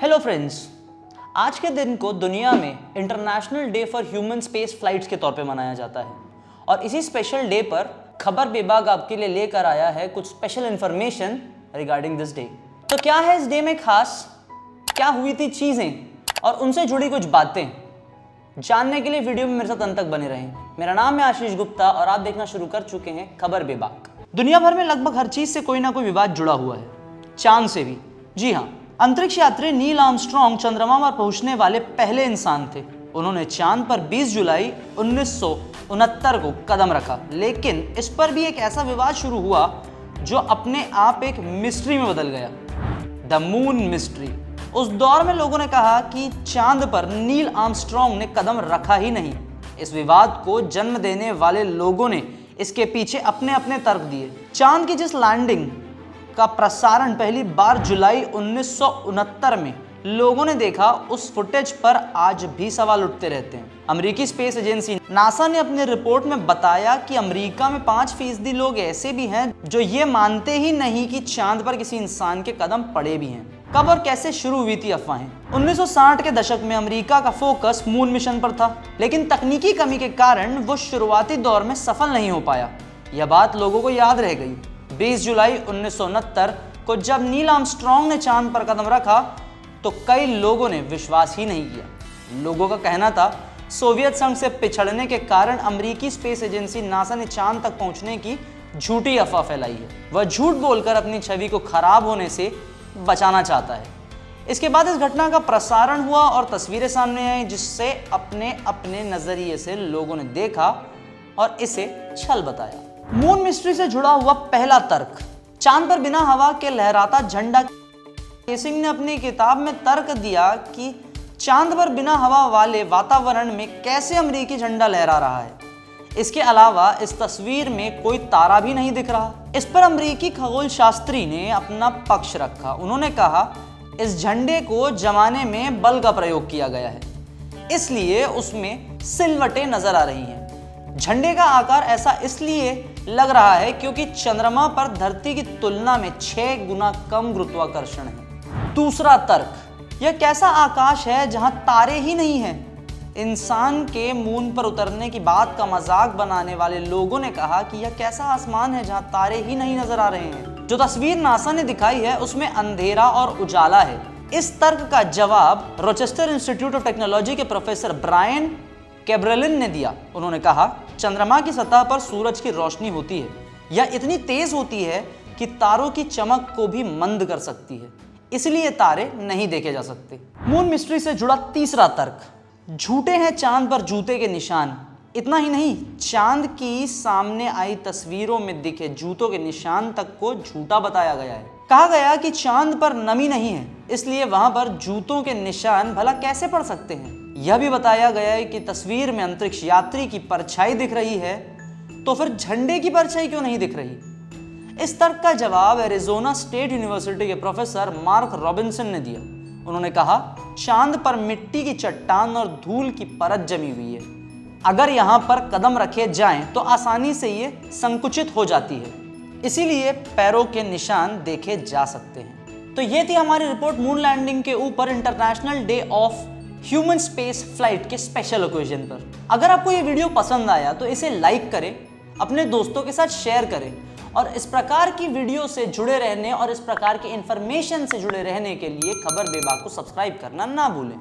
Hello friends, आज के दिन को दुनिया में international day for human space flights के तौर पे मनाया जाता है और इसी स्पेशल डे पर खबर विभाग आपके लिए लेकर आया है कुछ special information regarding this day. तो क्या है इस डे में खास, क्या हुई थी चीजें और उनसे जुड़ी कुछ बातें जानने के लिए वीडियो में मेरे साथ अंत तक बने रहें। मेरा नाम है आशीष गुप्ता और आप देखना शुरू कर चुके हैं खबर विभाग। दुनिया भर में लगभग हर चीज से कोई ना कोई विवाद जुड़ा हुआ है, चांद से भी। जी हाँ, अंतरिक्ष यात्री नील आर्मस्ट्रॉन्ग चंद्रमा पर पहुंचने वाले पहले इंसान थे। उन्होंने चांद पर 20 जुलाई 1969 को कदम रखा, लेकिन इस पर भी एक ऐसा विवाद शुरू हुआ जो अपने आप एक मिस्ट्री में बदल गया, द मून मिस्ट्री। उस दौर में लोगों ने कहा कि चांद पर नील आर्मस्ट्रॉन्ग ने कदम रखा ही नहीं। इस विवाद को जन्म देने वाले लोगों ने इसके पीछे अपने अपने तर्क दिए। चांद की जिस लैंडिंग का प्रसारण पहली बार जुलाई 1969 में लोगों ने देखा, उस फुटेज पर आज भी सवाल उठते रहते हैं। अमेरिकी स्पेस एजेंसी नासा ने अपनी रिपोर्ट में बताया कि अमेरिका में 5% लोग ऐसे भी हैं जो ये मानते ही नहीं कि चांद पर किसी इंसान के कदम पड़े भी हैं। कब और कैसे शुरू हुई थी अफवाहें? 1960 के दशक में अमेरिका का फोकस मून मिशन पर था, लेकिन तकनीकी कमी के कारण वो शुरुआती दौर में सफल नहीं हो पाया। यह बात लोगों को याद रह गई। 20 जुलाई 1969 को जब नील आर्मस्ट्रॉन्ग ने चांद पर कदम रखा तो कई लोगों ने विश्वास ही नहीं किया। लोगों का कहना था सोवियत संघ से पिछड़ने के कारण अमेरिकी स्पेस एजेंसी नासा ने चांद तक पहुंचने की झूठी अफवाह फैलाई है। वह झूठ बोलकर अपनी छवि को खराब होने से बचाना चाहता है। इसके बाद इस घटना का प्रसारण हुआ और तस्वीरें सामने आई, जिससे अपने अपने नजरिए से लोगों ने देखा और इसे छल बताया। मून मिस्ट्री से जुड़ा हुआ पहला तर्क, चांद पर बिना हवा के लहराता झंडा। केसिंग ने अपनी किताब में तर्क दिया कि चांद पर बिना हवा वाले वातावरण में कैसे अमेरिकी झंडा लहरा रहा है। इसके अलावा इस तस्वीर में कोई तारा भी नहीं दिख रहा। इस पर अमेरिकी खगोल शास्त्री ने अपना पक्ष रखा। उन्होंने कहा इस झंडे को जमाने में बल का प्रयोग किया गया है, इसलिए उसमें सिलवटें नजर आ रही हैं। झंडे का आकार ऐसा इसलिए लग रहा है क्योंकि चंद्रमा पर धरती की तुलना में 6 गुना कम गुरुत्वाकर्षण है। दूसरा तर्क, यह कैसा आकाश है जहां तारे ही नहीं हैं। इंसान के मून पर उतरने की बात का मजाक बनाने वाले लोगों ने कहा कि यह कैसा आसमान है जहां तारे ही नहीं नजर आ रहे हैं। जो तस्वीर नासा ने दिखाई है उसमें अंधेरा और उजाला है। इस तर्क का जवाब रोचेस्टर इंस्टीट्यूट ऑफ टेक्नोलॉजी के प्रोफेसर ब्रायन कैब्रेलिन ने दिया। उन्होंने कहा चंद्रमा की सतह पर सूरज की रोशनी होती है, यह इतनी तेज होती है कि तारों की चमक को भी मंद कर सकती है, इसलिए तारे नहीं देखे जा सकते। मून मिस्ट्री से जुड़ा तीसरा तर्क, झूठे हैं चांद पर जूते के निशान। इतना ही नहीं, चांद की सामने आई तस्वीरों में दिखे जूतों के निशान तक को झूठा बताया गया है। कहा गया कि चांद पर नमी नहीं है, इसलिए वहां पर जूतों के निशान भला कैसे पड़ सकते हैं। यह भी बताया गया है कि तस्वीर में अंतरिक्ष यात्री की परछाई दिख रही है, तो फिर झंडे की परछाई क्यों नहीं दिख रही। इस तर्क का जवाब एरिजोना स्टेट यूनिवर्सिटी के प्रोफेसर मार्क रॉबिन्सन ने दिया। उन्होंने कहा चांद पर मिट्टी की चट्टान और धूल की परत जमी हुई है, अगर यहां पर कदम रखे जाएं तो आसानी से ये संकुचित हो जाती है, इसीलिए पैरों के निशान देखे जा सकते हैं। तो ये थी हमारी रिपोर्ट मून लैंडिंग के ऊपर international day of human space flight के स्पेशल ओकेजन पर। अगर आपको ये वीडियो पसंद आया तो इसे लाइक करें, अपने दोस्तों के साथ शेयर करें और इस प्रकार की वीडियो से जुड़े रहने और इस प्रकार की इंफॉर्मेशन से जुड़े रहने के लिए खबर विभाग को सब्सक्राइब करना ना भूलें।